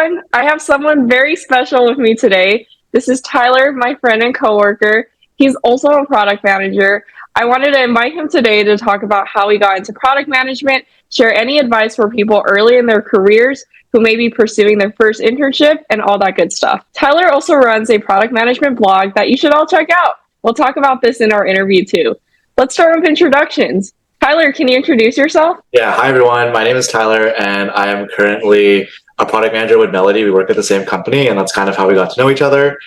everyone. I have someone very special with me today. This is Tyler, my friend and coworker. He's also a product manager. I wanted to invite him today to talk about how he got into product management, share any advice for people early in their careers who may be pursuing their first internship, and all that good stuff. Tyler also runs a product management blog that you should all check out. We'll talk about this in our interview too. Let's start with introductions. Tyler, can you introduce yourself? Yeah, hi everyone. My name is Tyler, and I am currently a product manager with Melody. We work at the same company, and that's kind of how we got to know each other.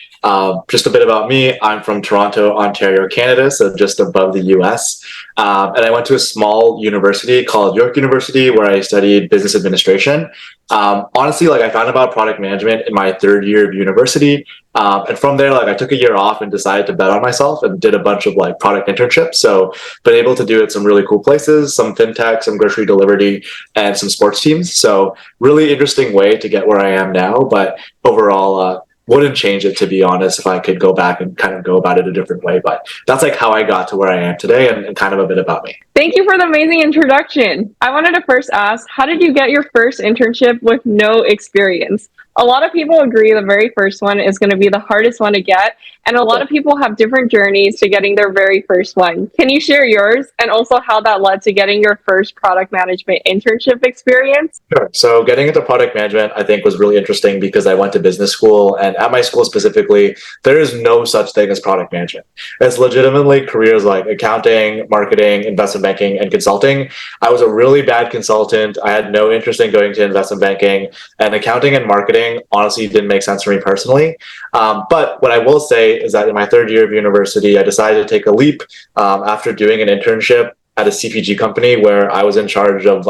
Just a bit about me. I'm from Toronto, Ontario, Canada, so just above the US. And I went to a small university called York University where I studied business administration. Honestly, I found about product management in my third year of university. And from there, I took a year off and decided to bet on myself and did a bunch of product internships. So been able to do it at some really cool places, some fintech, some grocery delivery, and some sports teams. So really interesting way to get where I am now. But overall, wouldn't change it, to be honest, if I could go back and kind of go about it a different way. But that's how I got to where I am today and kind of a bit about me. Thank you for the amazing introduction. I wanted to first ask, how did you get your first internship with no experience? A lot of people agree the very first one is going to be the hardest one to get, and a lot of people have different journeys to getting their very first one. Can you share yours and also how that led to getting your first product management internship experience? Sure. So getting into product management, I think, was really interesting because I went to business school, and at my school specifically, there is no such thing as product management. It's legitimately careers like accounting, marketing, investment banking, and consulting. I was a really bad consultant. I had no interest in going to investment banking, and accounting and marketing honestly didn't make sense for me personally. But what I will say is that in my third year of university, I decided to take a leap after doing an internship at a CPG company where I was in charge of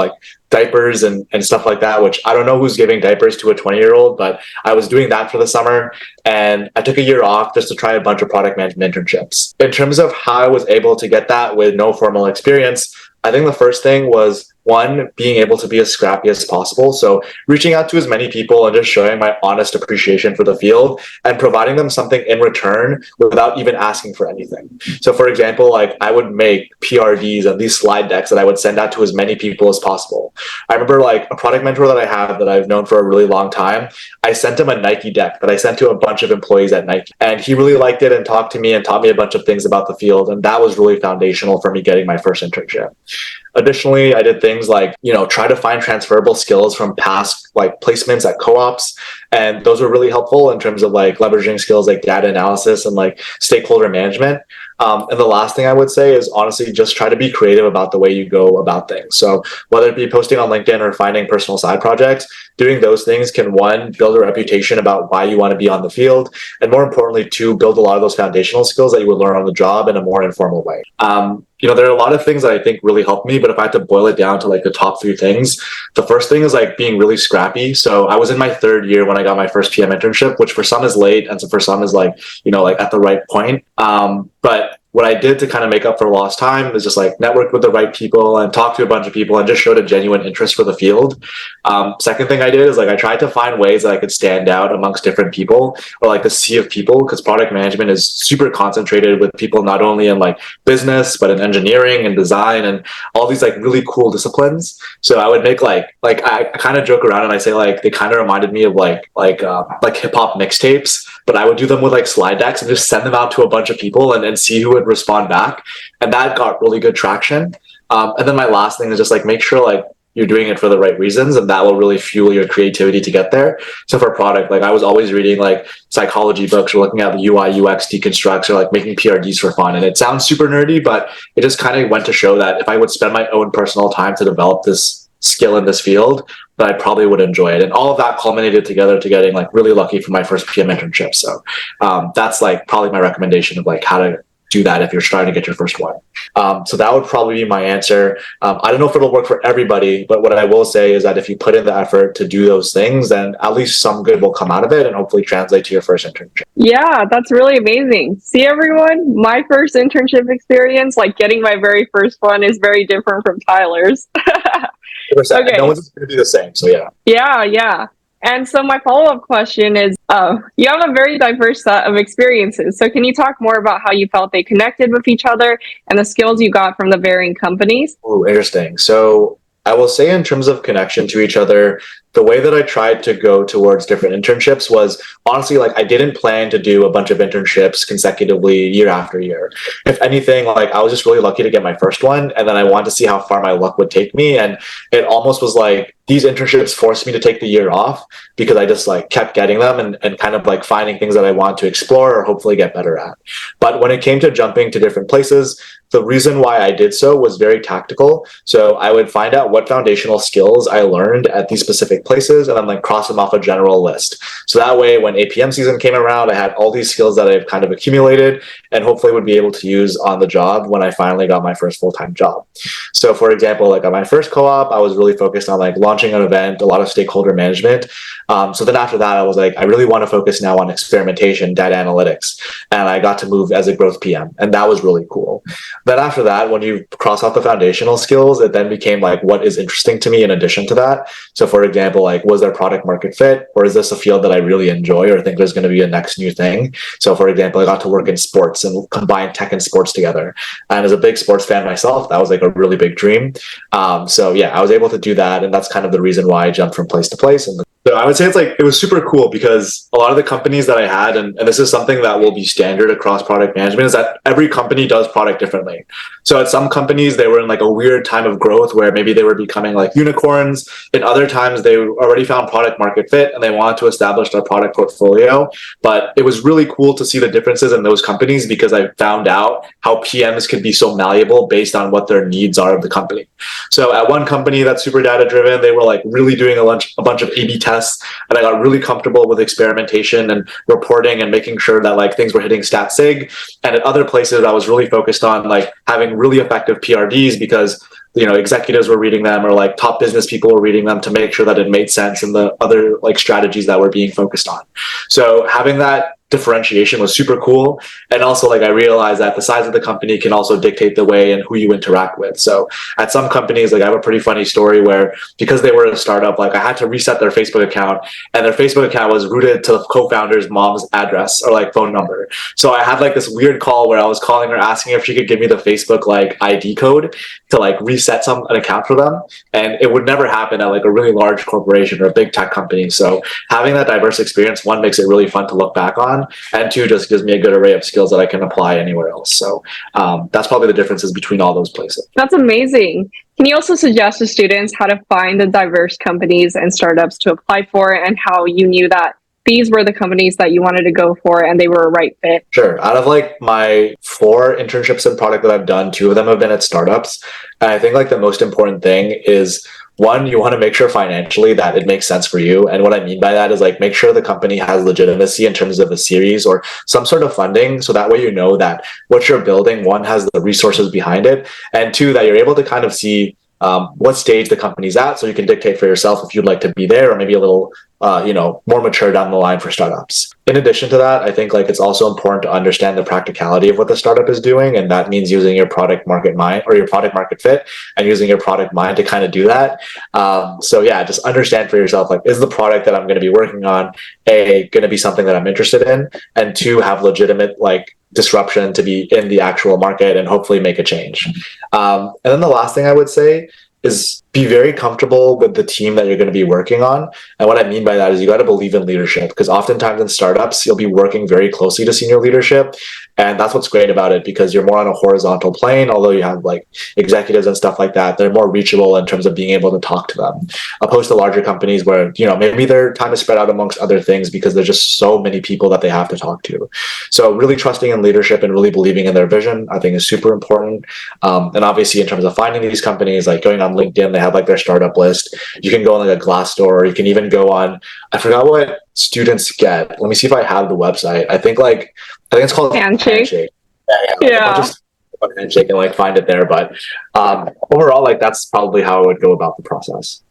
diapers and stuff like that, which I don't know who's giving diapers to a 20-year-old, but I was doing that for the summer. And I took a year off just to try a bunch of product management internships. In terms of how I was able to get that with no formal experience, I think the first thing was, one, being able to be as scrappy as possible. So reaching out to as many people and just showing my honest appreciation for the field and providing them something in return without even asking for anything. So for example, I would make PRDs and these slide decks that I would send out to as many people as possible. I remember a product mentor that I have that I've known for a really long time, I sent him a Nike deck that I sent to a bunch of employees at Nike. And he really liked it and talked to me and taught me a bunch of things about the field. And that was really foundational for me getting my first internship. Additionally, I did things try to find transferable skills from past placements at co-ops. And those were really helpful in terms of leveraging skills like data analysis and stakeholder management. And the last thing I would say is honestly, just try to be creative about the way you go about things. So whether it be posting on LinkedIn or finding personal side projects, doing those things can, one, build a reputation about why you want to be on the field. And more importantly, two, build a lot of those foundational skills that you would learn on the job in a more informal way. There are a lot of things that I think really helped me, but if I had to boil it down to the top three things, the first thing is being really scrappy. So I was in my third year when I got my first PM internship, which for some is late and so for some is at the right point. But what I did to kind of make up for lost time is just network with the right people and talk to a bunch of people and just showed a genuine interest for the field. Second thing I did is I tried to find ways that I could stand out amongst different people or a sea of people, because product management is super concentrated with people not only in business, but in engineering and design and all these really cool disciplines. So I would make I kind of joke around and I say they kind of reminded me of hip hop mixtapes, but I would do them with slide decks and just send them out to a bunch of people and see who would respond back. And that got really good traction. And then my last thing is just make sure you're doing it for the right reasons, and that will really fuel your creativity to get there. So for product, I was always reading psychology books or looking at the UI UX deconstructs or making PRDs for fun. And it sounds super nerdy, but it just kind of went to show that if I would spend my own personal time to develop this skill in this field, that I probably would enjoy it. And all of that culminated together to getting really lucky for my first PM internship. So that's probably my recommendation of how to do that if you're starting to get your first one. So that would probably be my answer. I don't know if it'll work for everybody, but what I will say is that if you put in the effort to do those things, then at least some good will come out of it and hopefully translate to your first internship. Yeah, that's really amazing. See, everyone, my first internship experience, getting my very first one, is very different from Tyler's. Okay. No one's going to be the same. So yeah. Yeah. And so my follow-up question is, you have a very diverse set of experiences. So can you talk more about how you felt they connected with each other and the skills you got from the varying companies? Oh, interesting. So I will say in terms of connection to each other, the way that I tried to go towards different internships was honestly like I didn't plan to do a bunch of internships consecutively year after year. If anything, like I was just really lucky to get my first one, and then I wanted to see how far my luck would take me. And it almost was like these internships forced me to take the year off because I just like kept getting them and kind of like finding things that I want to explore or hopefully get better at. But when it came to jumping to different places, the reason why I did so was very tactical. So I would find out what foundational skills I learned at these specific places and then like cross them off a general list. So that way, when APM season came around, I had all these skills that I've kind of accumulated and hopefully would be able to use on the job when I finally got my first full-time job. So for example, like at my first co-op, I was really focused on like launching an event, a lot of stakeholder management. So then after that, I was like, I really want to focus now on experimentation, data analytics. And I got to move as a growth PM. And that was really cool. Then after that, when you cross off the foundational skills, it then became like, what is interesting to me in addition to that? So for example, like, was there product market fit? Or is this a field that I really enjoy or think there's going to be a next new thing? So for example, I got to work in sports and combine tech and sports together. And as a big sports fan myself, that was like a really big dream. So yeah, I was able to do that. And that's kind of the reason why I jumped from place to place. And so I would say it's like, it was super cool because a lot of the companies that I had, and this is something that will be standard across product management, is that every company does product differently. So at some companies, they were in like a weird time of growth where maybe they were becoming like unicorns. In other times, they already found product market fit and they wanted to establish their product portfolio. But it was really cool to see the differences in those companies because I found out how PMs could be so malleable based on what their needs are of the company. So at one company that's super data driven, they were like really doing a bunch of A/B tests, and I got really comfortable with experimentation and reporting and making sure that like things were hitting stat sig. And at other places, I was really focused on like having really effective PRDs because executives were reading them or like top business people were reading them to make sure that it made sense in the other like strategies that were being focused on. So having that differentiation was super cool. And also like I realized that the size of the company can also dictate the way and who you interact with. So at some companies, like I have a pretty funny story where because they were a startup, like I had to reset their Facebook account and their Facebook account was rooted to the co-founder's mom's address or like phone number. So I had like this weird call where I was calling her asking if she could give me the Facebook like ID code to like reset an account for them. And it would never happen at like a really large corporation or a big tech company. So having that diverse experience, one, makes it really fun to look back on, and two, just gives me a good array of skills that I can apply anywhere else. So that's probably the differences between all those places. That's amazing. Can you also suggest to students how to find the diverse companies and startups to apply for and how you knew that these were the companies that you wanted to go for and they were a right fit? Sure. Out of like my 4 internships in product that I've done, 2 of them have been at startups. And I think like the most important thing is, one, you want to make sure financially that it makes sense for you. And what I mean by that is like make sure the company has legitimacy in terms of a series or some sort of funding. So that way you know that what you're building, one, has the resources behind it, and two, that you're able to kind of see what stage the company's at, so you can dictate for yourself if you'd like to be there or maybe a little more mature down the line for startups. In addition to that, I think like it's also important to understand the practicality of what the startup is doing, and that means using your product market mind or your product market fit and using your product mind to kind of do that. So yeah, just understand for yourself, like, is the product that I'm going to be working on going to be something that I'm interested in, and two, have legitimate like disruption to be in the actual market and hopefully make a change. And then the last thing I would say is be very comfortable with the team that you're going to be working on. And what I mean by that is you got to believe in leadership, because oftentimes in startups, you'll be working very closely to senior leadership. And that's what's great about it, because you're more on a horizontal plane. Although you have like executives and stuff like that, they're more reachable in terms of being able to talk to them, opposed to larger companies where, maybe their time is spread out amongst other things because there's just so many people that they have to talk to. So really trusting in leadership and really believing in their vision, I think, is super important. And obviously in terms of finding these companies, like going on LinkedIn, they have like their startup list. You can go on like a Glassdoor, or you can even go on, I forgot what students get. Let me see if I have the website. I think it's called Handshake. Yeah. Just Handshake and like find it there. But overall, like that's probably how I would go about the process.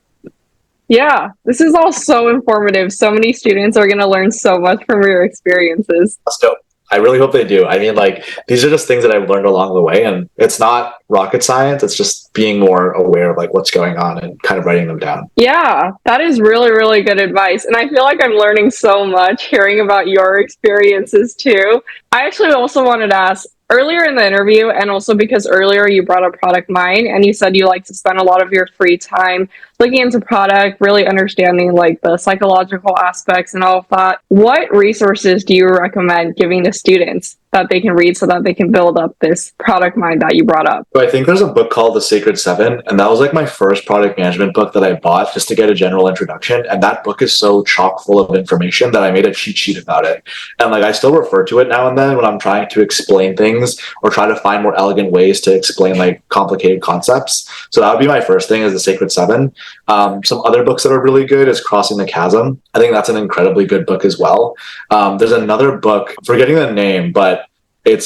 Yeah, this is all so informative. So many students are going to learn so much from your experiences. That's dope. I really hope they do. I mean, like, these are just things that I've learned along the way, and it's not rocket science. It's just being more aware of like what's going on and kind of writing them down. Yeah, that is really, really good advice. And I feel like I'm learning so much hearing about your experiences too. I actually also wanted to ask, earlier in the interview, and also because earlier you brought up product mind and you said you like to spend a lot of your free time looking into product, really understanding like the psychological aspects and all of that, what resources do you recommend giving to students that they can read so that they can build up this product mind that you brought up? So I think there's a book called The Sacred Seven, and that was like my first product management book that I bought just to get a general introduction. And that book is so chock full of information that I made a cheat sheet about it. And like I still refer to it now and then when I'm trying to explain things or try to find more elegant ways to explain like complicated concepts. So that would be my first thing, is The Sacred Seven. Some other books that are really good is Crossing the Chasm. I think that's an incredibly good book as well. There's another book, forgetting the name, but I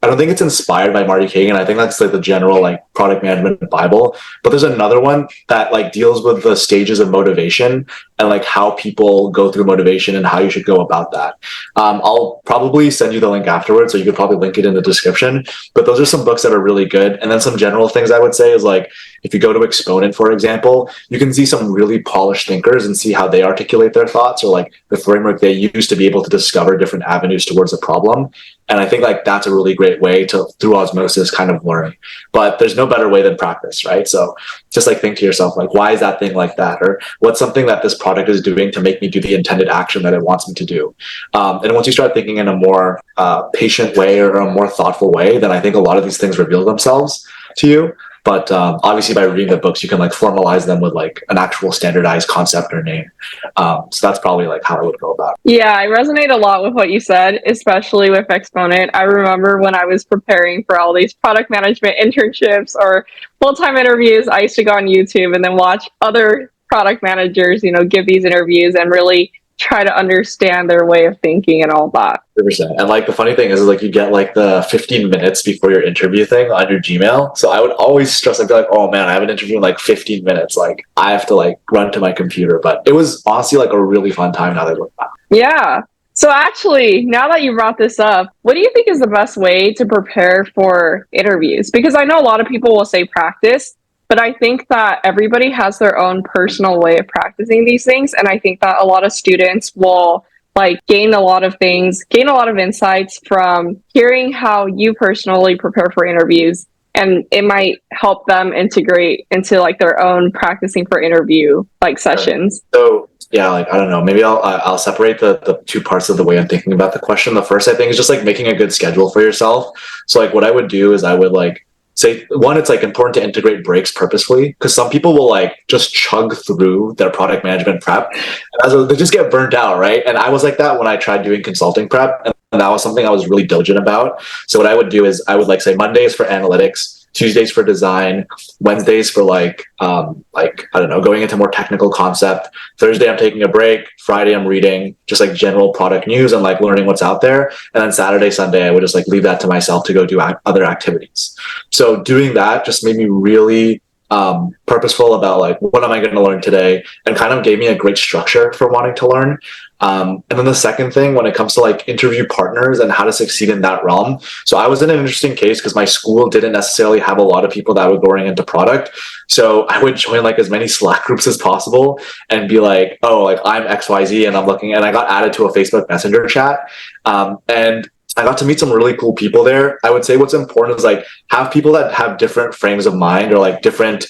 don't think it's inspired by Marty Kagan. I think that's like the general like product management Bible. But there's another one that like deals with the stages of motivation and like how people go through motivation and how you should go about that. I'll probably send you the link afterwards, so you could probably link it in the description. But those are some books that are really good. And then some general things I would say is like, if you go to Exponent, for example, you can see some really polished thinkers and see how they articulate their thoughts, or like the framework they use to be able to discover different avenues towards a problem. And I think like that's a really great way to, through osmosis, kind of learn. But there's no better way than practice, right? So just like think to yourself, like, why is that thing like that? Or what's something that this product is doing to make me do the intended action that it wants me to do? And once you start thinking in a more patient way or a more thoughtful way, then I think a lot of these things reveal themselves to you. But obviously by reading the books, you can like formalize them with like an actual standardized concept or name. So that's probably like how I would go about it. Yeah, I resonate a lot with what you said, especially with Exponent. I remember when I was preparing for all these product management internships or full-time interviews, I used to go on YouTube and then watch other product managers, give these interviews and really try to understand their way of thinking and all that. 100%. And like the funny thing is like you get like the 15 minutes before your interview thing on your Gmail. So I would always stress, I'd be like, oh man, I have an interview in like 15 minutes. Like I have to like run to my computer. But it was honestly like a really fun time now that I look back. Yeah. So actually, now that you brought this up, what do you think is the best way to prepare for interviews? Because I know a lot of people will say practice, but I think that everybody has their own personal way of practicing these things. And I think that a lot of students will like gain a lot of insights from hearing how you personally prepare for interviews. And it might help them integrate into like their own practicing for interview like sessions. So yeah, like I don't know, maybe I'll separate the two parts of the way I'm thinking about the question. The first I think is just like making a good schedule for yourself. So like what I would do is I would like say, one, it's like important to integrate breaks purposefully, because some people will like just chug through their product management prep and they just get burnt out, right? And I was like that when I tried doing consulting prep, and that was something I was really diligent about. So what I would do is I would like say Mondays for analytics, Tuesdays for design, Wednesdays for like I don't know, going into more technical concept. Thursday I'm taking a break. Friday I'm reading just like general product news and like learning what's out there. And then Saturday, Sunday I would just like leave that to myself to go do other activities. So doing that just made me really purposeful about like what am I going to learn today, and kind of gave me a great structure for wanting to learn. And then the second thing, when it comes to like interview partners and how to succeed in that realm. So I was in an interesting case because my school didn't necessarily have a lot of people that were going into product. So I would join like as many Slack groups as possible and be like, oh, like I'm XYZ and I'm looking, and I got added to a Facebook Messenger chat. And I got to meet some really cool people there. I would say what's important is like have people that have different frames of mind or like different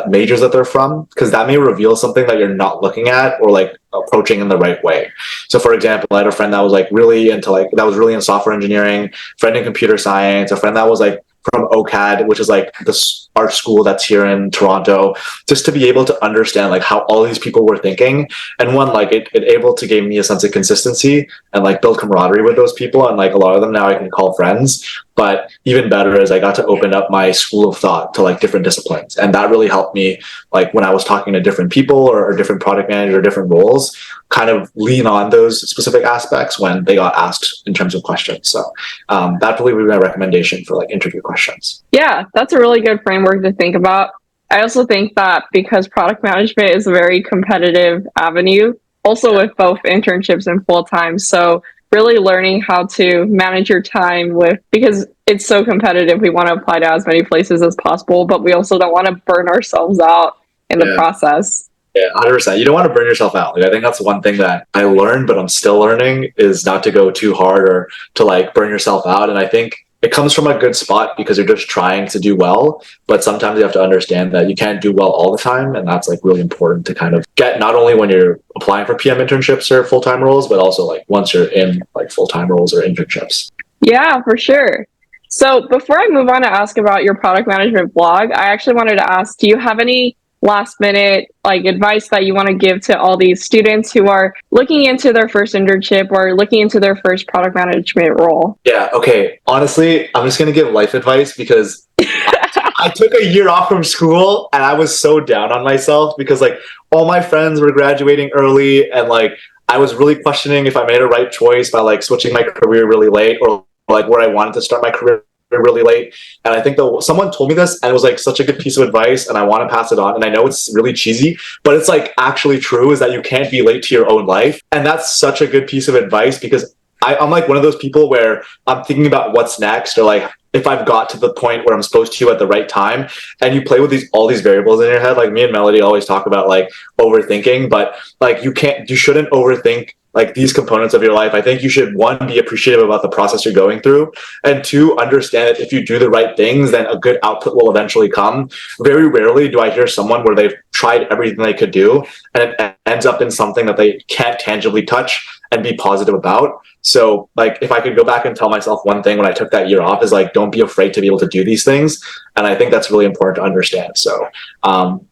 majors that they're from, because that may reveal something that you're not looking at or like approaching in the right way. So for example, I had a friend that was like really into like, that was really in software engineering, friend in computer science, a friend that was like from OCAD, which is like this art school that's here in Toronto, just to be able to understand like how all these people were thinking. And one, like it able to give me a sense of consistency and like build camaraderie with those people. And like a lot of them now I can call friends. But even better is I got to open up my school of thought to like different disciplines. And that really helped me, like when I was talking to different people or different product managers or different roles, kind of lean on those specific aspects when they got asked in terms of questions. So that probably would be my recommendation for like interview questions. Yeah, that's a really good framework to think about. I also think that because product management is a very competitive avenue, also with both internships and full-time. So really learning how to manage your time because it's so competitive, we want to apply to as many places as possible, but we also don't want to burn ourselves out in the process. Yeah, 100%. You don't want to burn yourself out. Like I think that's one thing that I learned, but I'm still learning, is not to go too hard or to like burn yourself out. And I think it comes from a good spot because you're just trying to do well. But sometimes you have to understand that you can't do well all the time. And that's like really important to kind of get, not only when you're applying for PM internships or full-time roles, but also like once you're in like full-time roles or internships. Yeah, for sure. So before I move on to ask about your product management blog, I actually wanted to ask, do you have any last minute like advice that you want to give to all these students who are looking into their first internship or looking into their first product management role? Yeah, okay. Honestly, I'm just gonna give life advice because I took a year off from school and I was so down on myself because like all my friends were graduating early and like I was really questioning if I made a right choice by like switching my career really late or like where I wanted to start my career really late. And I think that someone told me this and it was like such a good piece of advice and I want to pass it on. And I know it's really cheesy, but it's like actually true, is that you can't be late to your own life. And that's such a good piece of advice because I'm like one of those people where I'm thinking about what's next or like if I've got to the point where I'm supposed to at the right time, and you play with all these variables in your head. Like me and Melody always talk about like overthinking, but like you shouldn't overthink like these components of your life. I think you should, one, be appreciative about the process you're going through, and two, understand that if you do the right things, then a good output will eventually come. Very rarely do I hear someone where they've tried everything they could do and it ends up in something that they can't tangibly touch and be positive about. So like if I could go back and tell myself one thing when I took that year off is like, don't be afraid to be able to do these things. And I think that's really important to understand. So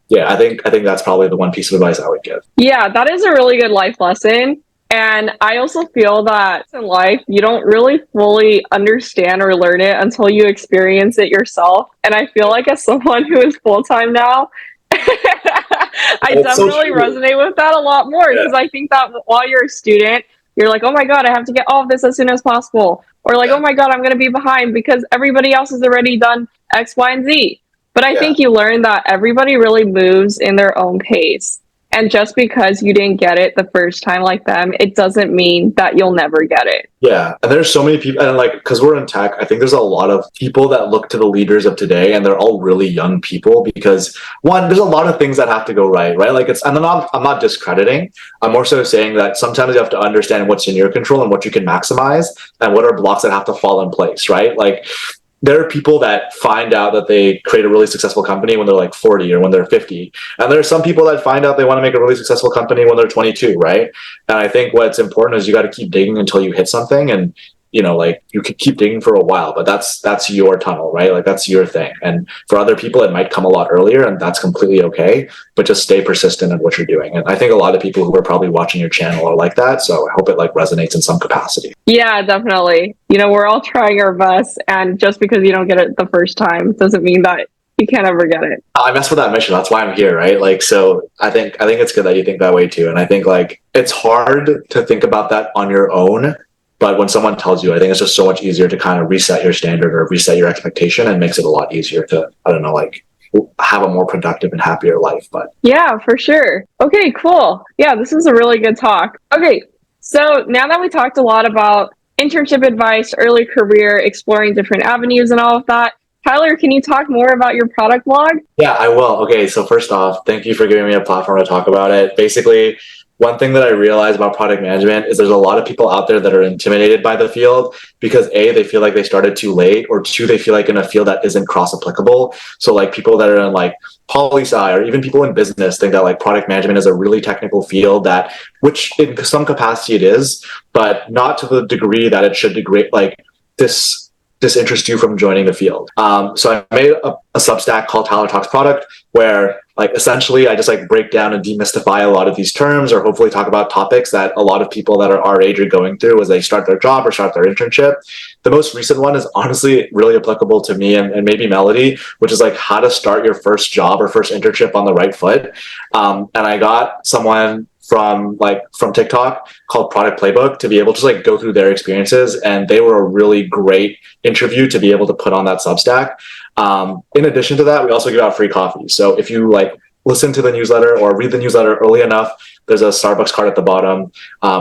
yeah, I think that's probably the one piece of advice I would give. Yeah, that is a really good life lesson. And I also feel that in life, you don't really fully understand or learn it until you experience it yourself. And I feel like as someone who is full-time now, I It's so definitely true. resonate with that a lot more Yeah. because I think that while you're a student, you're like, oh my God, I have to get all of this as soon as possible. Or like, Yeah. oh my God, I'm going to be behind because everybody else has already done X, Y, and Z. But I Yeah. think you learn that everybody really moves in their own pace. And just because you didn't get it the first time like them, it doesn't mean that you'll never get it. Yeah, and there's so many people, and like because we're in tech, I think there's a lot of people that look to the leaders of today, and they're all really young people because one, there's a lot of things that have to go right, right? Like it's, and I'm not discrediting. I'm more so saying that sometimes you have to understand what's in your control and what you can maximize, and what are blocks that have to fall in place, right? Like there are people that find out that they create a really successful company when they're like 40 or when they're 50. And there are some people that find out they want to make a really successful company when they're 22, right? And I think what's important is you got to keep digging until you hit something. And, you know, like you could keep digging for a while, but that's your tunnel, right? Like that's your thing. And for other people, it might come a lot earlier and that's completely okay, but just stay persistent in what you're doing. And I think a lot of people who are probably watching your channel are like that. So I hope it like resonates in some capacity. Yeah, definitely. You know, we're all trying our best. And just because you don't get it the first time doesn't mean that you can't ever get it. I mess with that mission. That's why I'm here, right? Like, so I think it's good that you think that way too. And I think like it's hard to think about that on your own, but when someone tells you, I think it's just so much easier to kind of reset your standard or reset your expectation, and makes it a lot easier to, I don't know, like have a more productive and happier life. But Yeah, for sure. Okay, cool. Yeah, this is a really good talk. Okay, so now that we talked a lot about internship advice, early career, exploring different avenues and all of that, Tyler, can you talk more about your product blog? yeah, I will. Okay, so first off, thank you for giving me a platform to talk about it. Basically, one thing that I realized about product management is there's a lot of people out there that are intimidated by the field because A, they feel like they started too late, or two, they feel like in a field that isn't cross applicable. So like people that are in like poli sci or even people in business think that like product management is a really technical field that, which in some capacity it is, but not to the degree that it should degrade like disinterest you from joining the field. So I made a Substack called Tyler Talks Product, where like essentially I just like break down and demystify a lot of these terms, or hopefully talk about topics that a lot of people that are our age are going through as they start their job or start their internship. The most recent one is honestly really applicable to me and maybe Melody, which is like how to start your first job or first internship on the right foot. And I got someone from TikTok called Product Playbook to be able to like go through their experiences, and they were a really great interview to be able to put on that Substack. In addition to that, we also give out free coffee. So if you like listen to the newsletter or read the newsletter early enough, there's a Starbucks card at the bottom,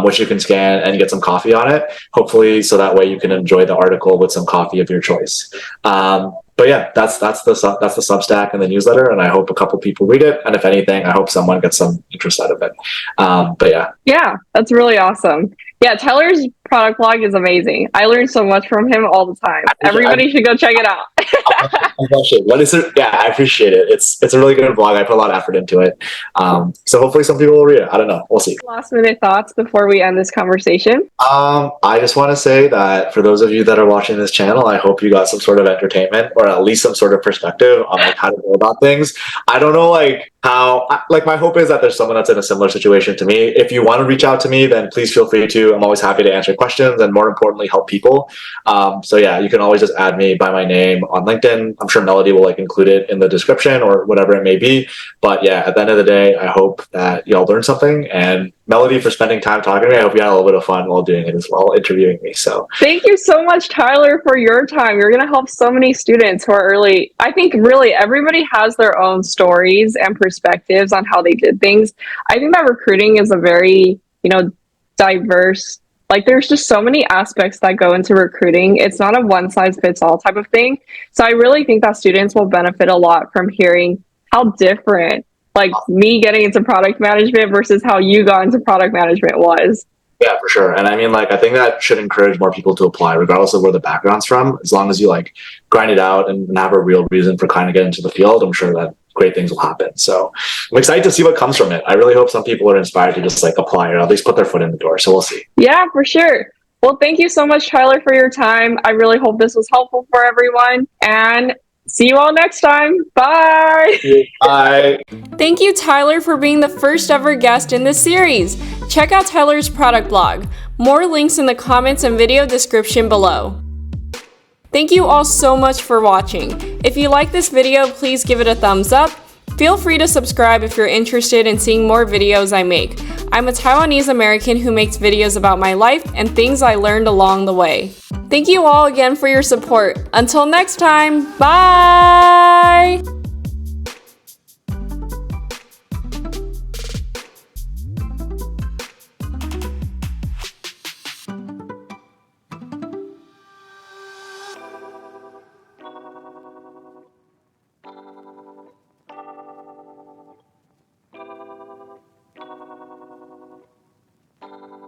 which you can scan and get some coffee on it, hopefully, so that way you can enjoy the article with some coffee of your choice. But yeah, that's the Substack and the newsletter, and I hope a couple people read it. And if anything, I hope someone gets some interest out of it. But yeah. Yeah, that's really awesome. Yeah, Tyler's product blog is amazing. I learn so much from him all the time. I Everybody should go check it out. What is it? Yeah, I appreciate it. It's a really good blog. I put a lot of effort into it. So hopefully some people will read it. I don't know. We'll see. Last minute thoughts before we end this conversation. I just want to say that for those of you that are watching this channel, I hope you got some sort of entertainment or at least some sort of perspective on like how to go about things. I don't know like how like my hope is that there's someone that's in a similar situation to me. If you want to reach out to me, then please feel free to. I'm always happy to answer questions and more importantly help people. So yeah, you can always just add me by my name on LinkedIn. I'm sure Melody will like include it in the description or whatever it may be. But yeah, at the end of the day, I hope that y'all learned something. And Melody, for spending time talking to me. I hope you had a little bit of fun while doing it as well, interviewing me. So thank you so much, Tyler, for your time. You're going to help so many students who are early. I think really everybody has their own stories and perspectives on how they did things. I think that recruiting is a very, diverse, like there's just so many aspects that go into recruiting. It's not a one size fits all type of thing. So I really think that students will benefit a lot from hearing how different like me getting into product management versus how you got into product management was. yeah, for sure. And I mean, like, I think that should encourage more people to apply, regardless of where the background's from. As long as you like grind it out and have a real reason for kind of getting into the field, I'm sure that great things will happen. So I'm excited to see what comes from it. I really hope some people are inspired to just like apply or at least put their foot in the door. So we'll see. Yeah, for sure. Well, thank you so much, Tyler, for your time. I really hope this was helpful for everyone. And see you all next time. Bye. Bye. Thank you, Tyler, for being the first ever guest in this series. Check out Tyler's product blog. More links in the comments and video description below. Thank you all so much for watching. If you like this video, please give it a thumbs up. Feel free to subscribe if you're interested in seeing more videos I make. I'm a Taiwanese American who makes videos about my life and things I learned along the way. Thank you all again for your support. Until next time, bye!